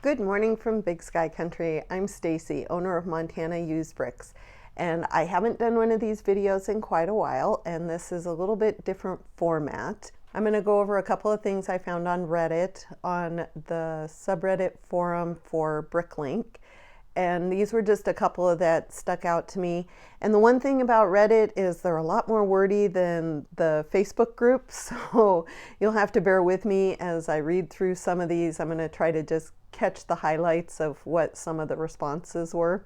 Good morning from Big Sky Country. I'm Stacy, owner of Montana Used Bricks, and I haven't done one of these videos in quite a while, and this is a little bit different format. I'm going to go over a couple of things I found on Reddit, on the subreddit forum for Bricklink, and these were just a couple of that stuck out to me. And the one thing about Reddit is they're a lot more wordy than the Facebook group, so you'll have to bear with me as I read through some of these. I'm going to try to just catch the highlights of what some of the responses were.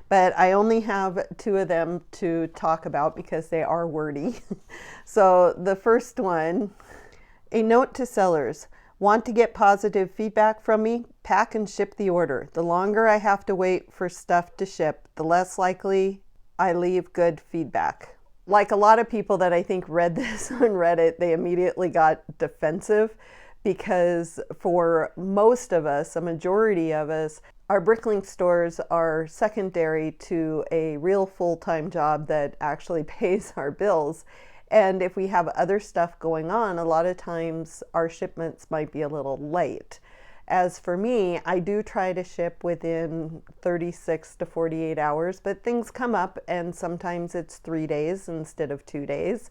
But I only have two of them to talk about because they are wordy. So the first one, a note to sellers. Want to get positive feedback from me? Pack and ship the order. The longer I have to wait for stuff to ship, the less likely I leave good feedback. Like a lot of people that I think read this on Reddit, they immediately got defensive because for most of us, a majority of us, our Bricklink stores are secondary to a real full-time job that actually pays our bills. And if we have other stuff going on, a lot of times our shipments might be a little late. As for me, I do try to ship within 36 to 48 hours, but things come up and sometimes it's 3 days instead of 2 days.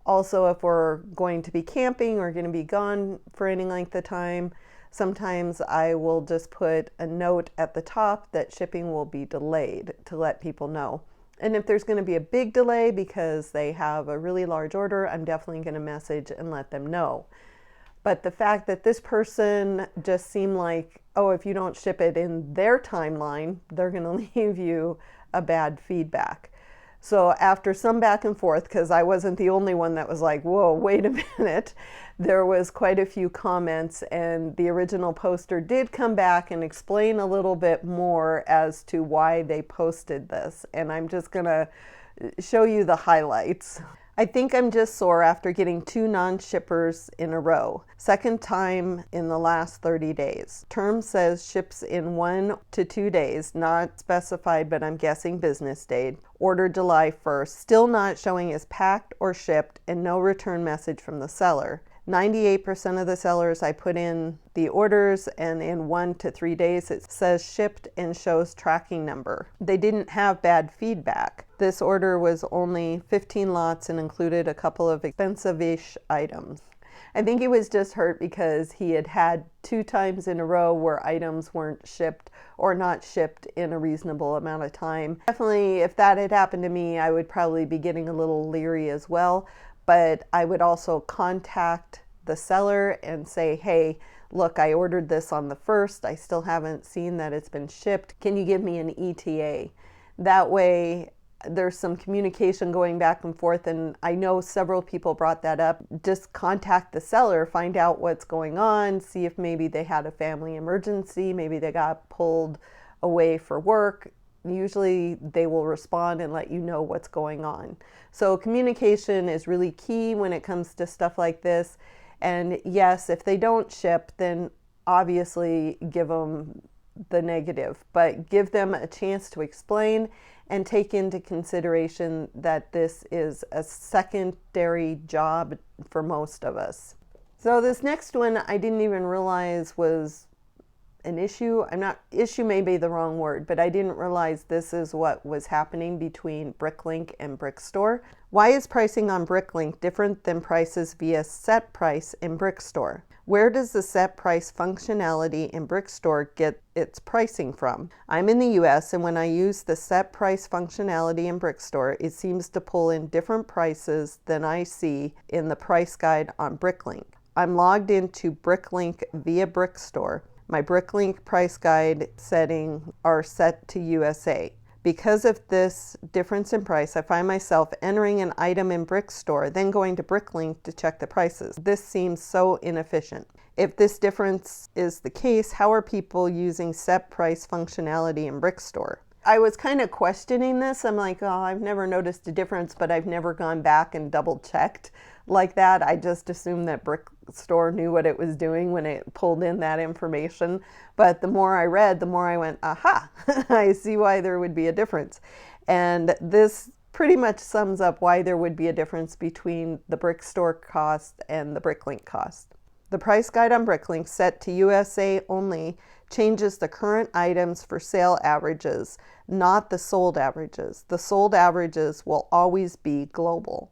Also, if we're going to be camping or going to be gone for any length of time, sometimes I will just put a note at the top that shipping will be delayed to let people know. And if there's going to be a big delay because they have a really large order, I'm definitely going to message and let them know. But the fact that this person just seemed like, oh, if you don't ship it in their timeline, they're going to leave you a bad feedback. So after some back and forth, because I wasn't the only one that was like, whoa, wait a minute, there was quite a few comments, and the original poster did come back and explain a little bit more as to why they posted this. And I'm just gonna show you the highlights. I think I'm just sore after getting 2 non-shippers in a row. Second time in the last 30 days. Term says ships in 1 to 2 days, not specified, but I'm guessing business date. Order July 1st, still not showing as packed or shipped, and no return message from the seller. 98% of the sellers I put in the orders, and in 1 to 3 days it says shipped and shows tracking number. They didn't have bad feedback. This order was only 15 lots and included a couple of expensive-ish items. I think he was just hurt because he had had 2 times in a row where items weren't shipped or not shipped in a reasonable amount of time. Definitely, if that had happened to me, I would probably be getting a little leery as well. But I would also contact the seller and say, hey, look, I ordered this on the 1st. I still haven't seen that it's been shipped. Can you give me an ETA? That way, there's some communication going back and forth, and I know several people brought that up. Just contact the seller, find out what's going on, see if maybe they had a family emergency, maybe they got pulled away for work. Usually they will respond and let you know what's going on. So communication is really key when it comes to stuff like this. And yes, if they don't ship, then obviously give them the negative, but give them a chance to explain and take into consideration that this is a secondary job for most of us. So this next one I didn't even realize was an issue. Issue may be the wrong word, but I didn't realize this is what was happening between Bricklink and Brickstore. Why is pricing on Bricklink different than prices via set price in Brickstore? Where does the set price functionality in Brickstore get its pricing from? I'm in the US, and when I use the set price functionality in Brickstore, it seems to pull in different prices than I see in the price guide on Bricklink. I'm logged into Bricklink via Brickstore. My Bricklink price guide settings are set to USA. Because of this difference in price, I find myself entering an item in Brickstore, then going to Bricklink to check the prices. This seems so inefficient. If this difference is the case, how are people using set price functionality in Brickstore? I was kind of questioning this. I'm like, oh, I've never noticed a difference, but I've never gone back and double checked like that. I just assumed that Brickstore knew what it was doing when it pulled in that information. But the more I read, the more I went, aha, I see why there would be a difference. And this pretty much sums up why there would be a difference between the Brickstore cost and the Bricklink cost. The price guide on Bricklink, set to USA only, changes the current items for sale averages, not the sold averages. The sold averages will always be global.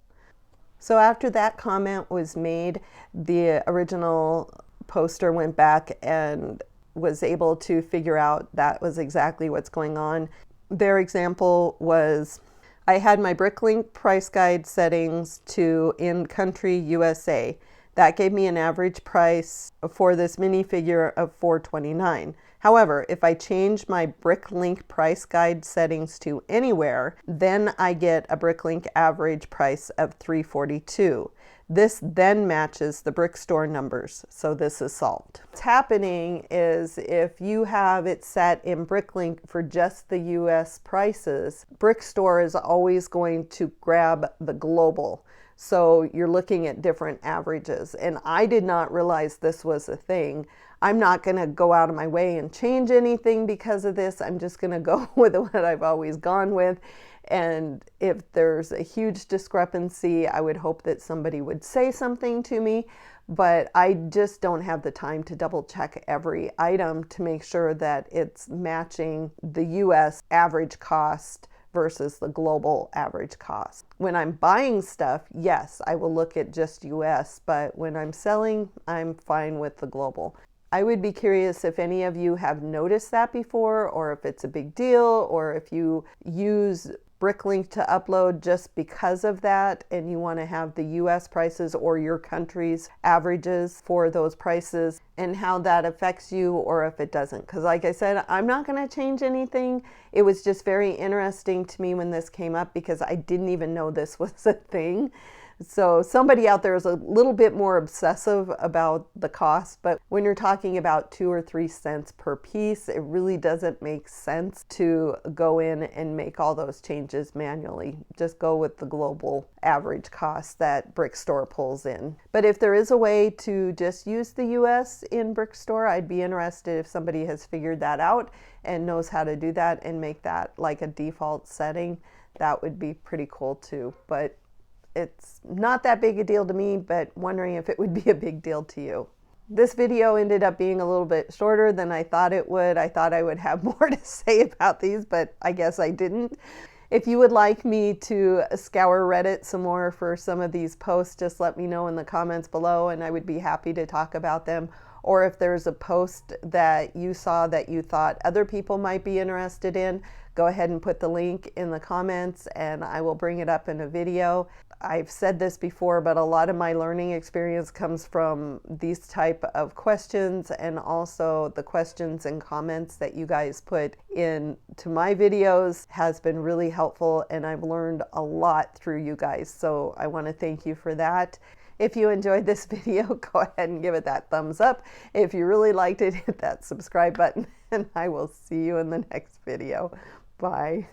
So after that comment was made, the original poster went back and was able to figure out that was exactly what's going on. Their example was, I had my Bricklink price guide settings to in country USA. That gave me an average price for this minifigure of $4.29. However, if I change my Bricklink price guide settings to anywhere, then I get a Bricklink average price of $3.42. This then matches the Brickstore numbers, so this is solved. What's happening is if you have it set in Bricklink for just the US prices, Brickstore is always going to grab the global. So you're looking at different averages. And I did not realize this was a thing. I'm not going to go out of my way and change anything because of this. I'm just going to go with what I've always gone with. And if there's a huge discrepancy, I would hope that somebody would say something to me. But I just don't have the time to double check every item to make sure that it's matching the US average cost versus the global average cost. When I'm buying stuff, yes, I will look at just US, but when I'm selling, I'm fine with the global. I would be curious if any of you have noticed that before, or if it's a big deal, or if you use Bricklink to upload just because of that and you want to have the US prices or your country's averages for those prices and how that affects you or if it doesn't. Because like I said, I'm not going to change anything. It was just very interesting to me when this came up because I didn't even know this was a thing. So somebody out there is a little bit more obsessive about the cost, but when you're talking about 2 or 3 cents per piece, it really doesn't make sense to go in and make all those changes manually. Just go with the global average cost that Brickstore pulls in. But if there is a way to just use the US in Brickstore, I'd be interested if somebody has figured that out and knows how to do that and make that like a default setting. That would be pretty cool too. But it's not that big a deal to me, but wondering if it would be a big deal to you. This video ended up being a little bit shorter than I thought it would. I thought I would have more to say about these, but I guess I didn't. If you would like me to scour Reddit some more for some of these posts, just let me know in the comments below and I would be happy to talk about them. Or if there's a post that you saw that you thought other people might be interested in, go ahead and put the link in the comments and I will bring it up in a video. I've said this before, but a lot of my learning experience comes from these type of questions and also the questions and comments that you guys put into my videos has been really helpful and I've learned a lot through you guys. So I want to thank you for that. If you enjoyed this video, go ahead and give it that thumbs up. If you really liked it, hit that subscribe button and I will see you in the next video. Bye.